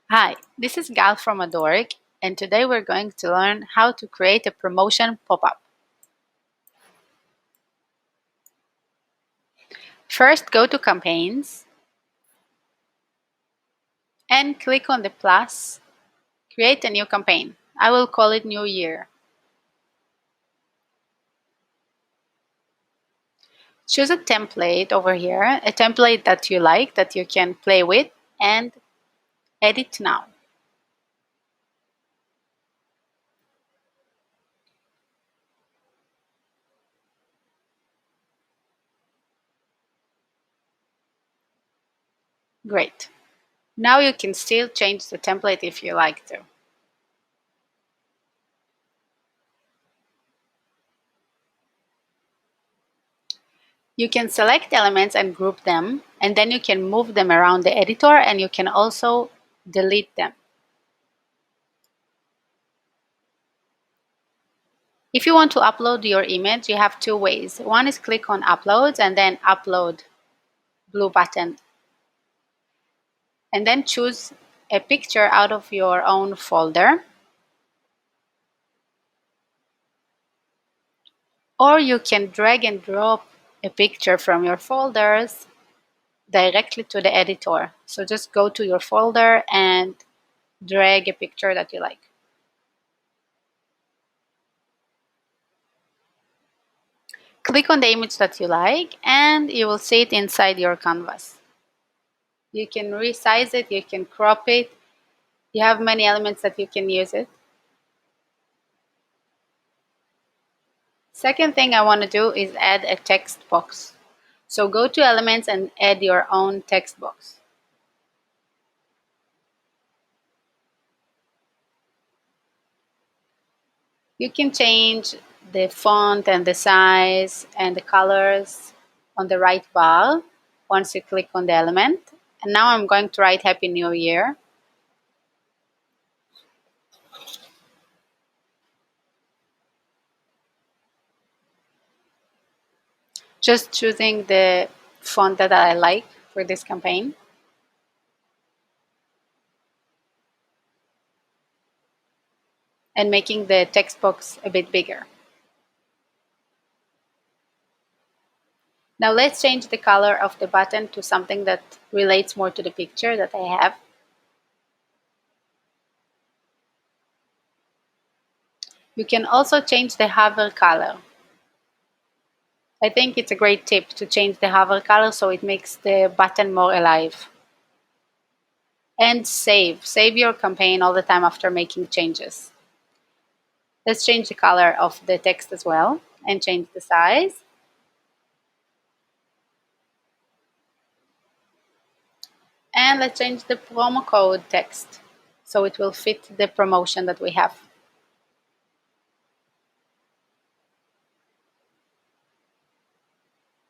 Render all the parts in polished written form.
Hi, this is Gal from Adoric, and today we're going to learn how to create a promotion pop-up. First, go to Campaigns and click on the plus, create a new campaign. I will call it New Year. Choose a template over here, a template that you like, that you can play with, and edit now. Great. Now you can still change the template if you like to. You can select elements and group them, and then you can move them around the editor, and you can also delete them. If you want to upload your image, you have two ways. One is click on Uploads and then Upload blue button. And then choose a picture out of your own folder. Or you can drag and drop a picture from your folders directly to the editor. So just go to your folder and drag a picture that you like. Click on the image that you like and you will see it inside your canvas. You can resize it, you can crop it. You have many elements that you can use it. Second thing I want to do is add a text box. So go to Elements and add your own text box. You can change the font and the size and the colors on the right bar once you click on the element. And now I'm going to write Happy New Year. Just choosing the font that I like for this campaign. And making the text box a bit bigger. Now let's change the color of the button to something that relates more to the picture that I have. You can also change the hover color. I think it's a great tip to change the hover color so it makes the button more alive. And save your campaign all the time after making changes. Let's change the color of the text as well and change the size. And let's change the promo code text so it will fit the promotion that we have.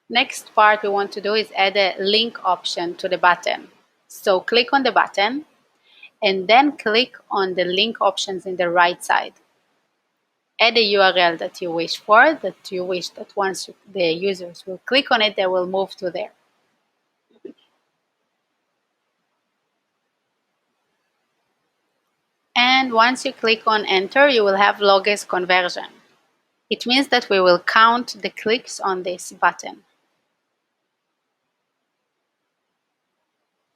Next part we want to do is add a link option to the button. So click on the button and then click on the link options in the right side. Add a URL that you wish for, that you wish that once the users will click on it, they will move to there. And once you click on enter, you will have logos conversion. It means that we will count the clicks on this button.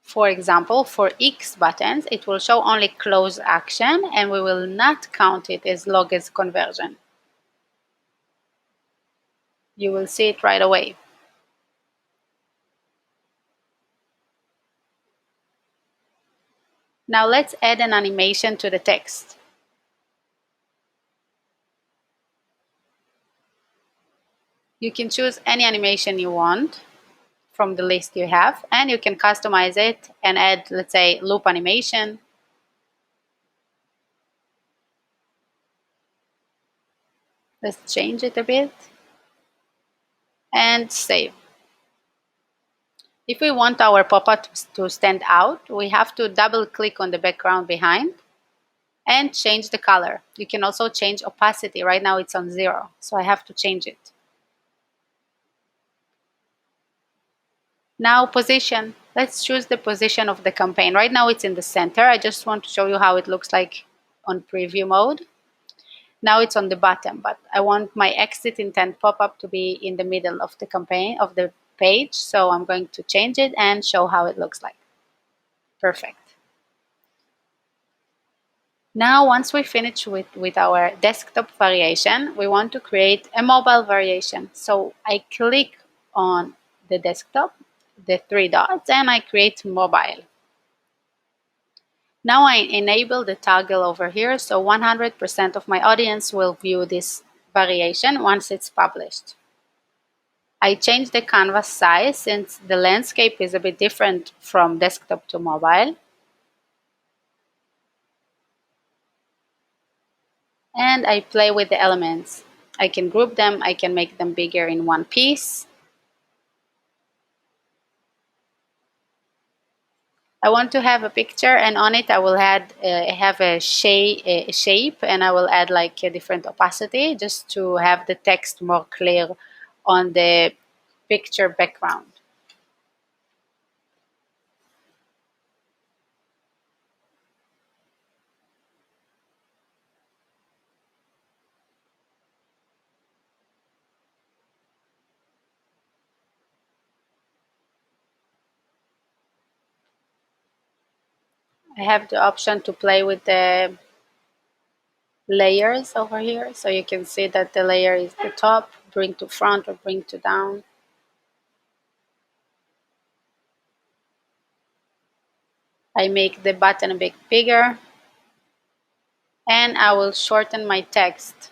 For example, for X buttons, it will show only close action and we will not count it as logos conversion. You will see it right away. Now let's add an animation to the text. You can choose any animation you want from the list you have, and you can customize it and add, let's say, loop animation. Let's change it a bit and save. If we want our pop-up to stand out, we have to double click on the background behind and change the color. You can also change opacity. Right now it's on 0, so I have to change it. Now position. Let's choose the position of the campaign. Right now it's in the center. I just want to show you how it looks like on preview mode. Now it's on the bottom, but I want my exit intent pop-up to be in the middle of the campaign, of the page. So I'm going to change it and show how it looks like. Perfect. Now, once we finish with our desktop variation, we want to create a mobile variation. So I click on the desktop, the three dots, and I create mobile. Now I enable the toggle over here, so 100% of my audience will view this variation once it's published. I change the canvas size since the landscape is a bit different from desktop to mobile. And I play with the elements. I can group them, I can make them bigger in one piece. I want to have a picture, and on it I will have a shape, and I will add like a different opacity just to have the text more clear on the picture background. I have the option to play with the layers over here, so you can see that the layer is the top, bring to front or bring to down. I make the button a bit bigger, and I will shorten my text.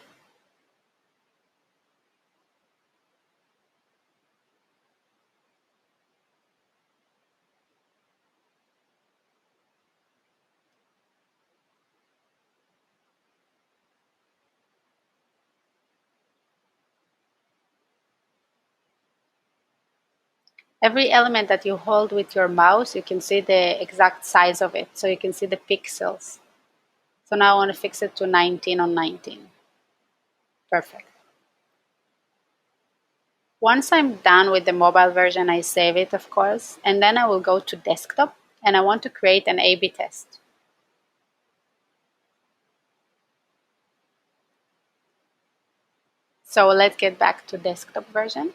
Every element that you hold with your mouse, you can see the exact size of it, so you can see the pixels. So now I want to fix it to 19 on 19. Perfect. Once I'm done with the mobile version, I save it, of course, and then I will go to desktop, and I want to create an A/B test. So let's get back to desktop version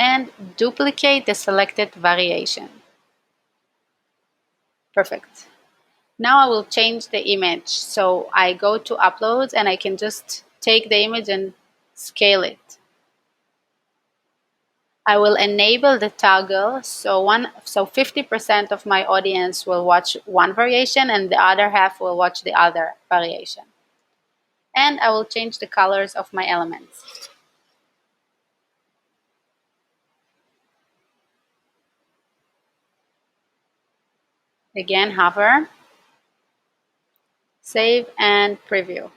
and duplicate the selected variation. Perfect. Now I will change the image. So I go to uploads, and I can just take the image and scale it. I will enable the toggle, so 50% of my audience will watch one variation and the other half will watch the other variation. And I will change the colors of my elements. Again, hover, save, and preview.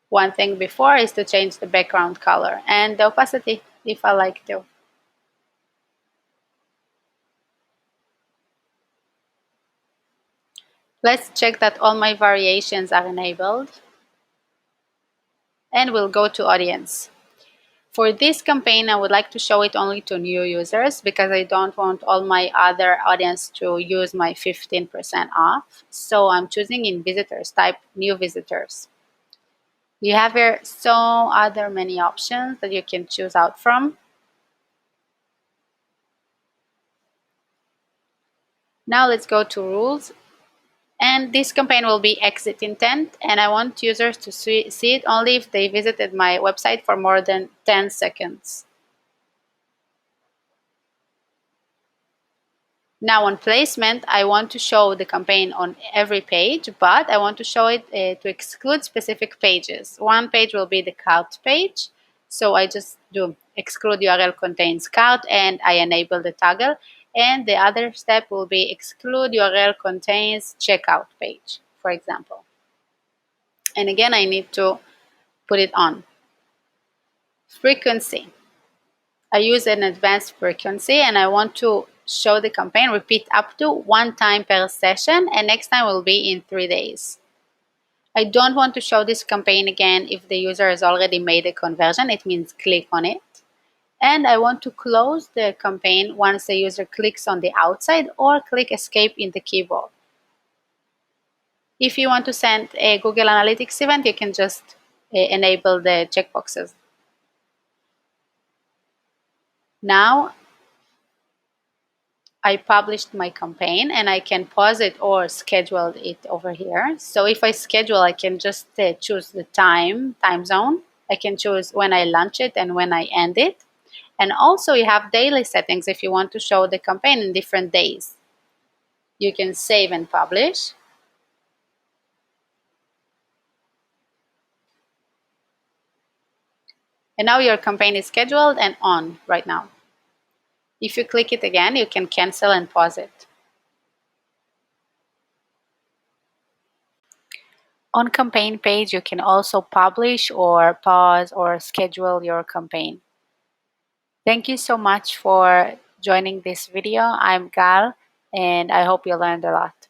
One thing before is to change the background color and the opacity if I like to. Let's check that all my variations are enabled. And we'll go to audience. For this campaign, I would like to show it only to new users because I don't want all my other audience to use my 15% off. So I'm choosing in visitors, type new visitors. You have here so other many options that you can choose out from. Now let's go to rules. And this campaign will be exit intent, and I want users to see it only if they visited my website for more than 10 seconds. Now on placement, I want to show the campaign on every page, but I want to show it to exclude specific pages. One page will be the cart page. So I just do exclude URL contains cart and I enable the toggle. And the other step will be exclude URL contains checkout page, for example. And again, I need to put it on. Frequency. I use an advanced frequency and I want to show the campaign repeat up to 1 time per session, and next time will be in 3 days. I don't want to show this campaign again if the user has already made a conversion. It means click on it. And I want to close the campaign once the user clicks on the outside or click escape in the keyboard. If you want to send a Google Analytics event, you can just enable the checkboxes. Now I published my campaign and I can pause it or schedule it over here. So if I schedule, I can just choose the time zone. I can choose when I launch it and when I end it. And also you have daily settings if you want to show the campaign in different days. You can save and publish. And now your campaign is scheduled and on right now. If you click it again, you can cancel and pause it. On campaign page, you can also publish or pause or schedule your campaign. Thank you so much for joining this video. I'm Gal, and I hope you learned a lot.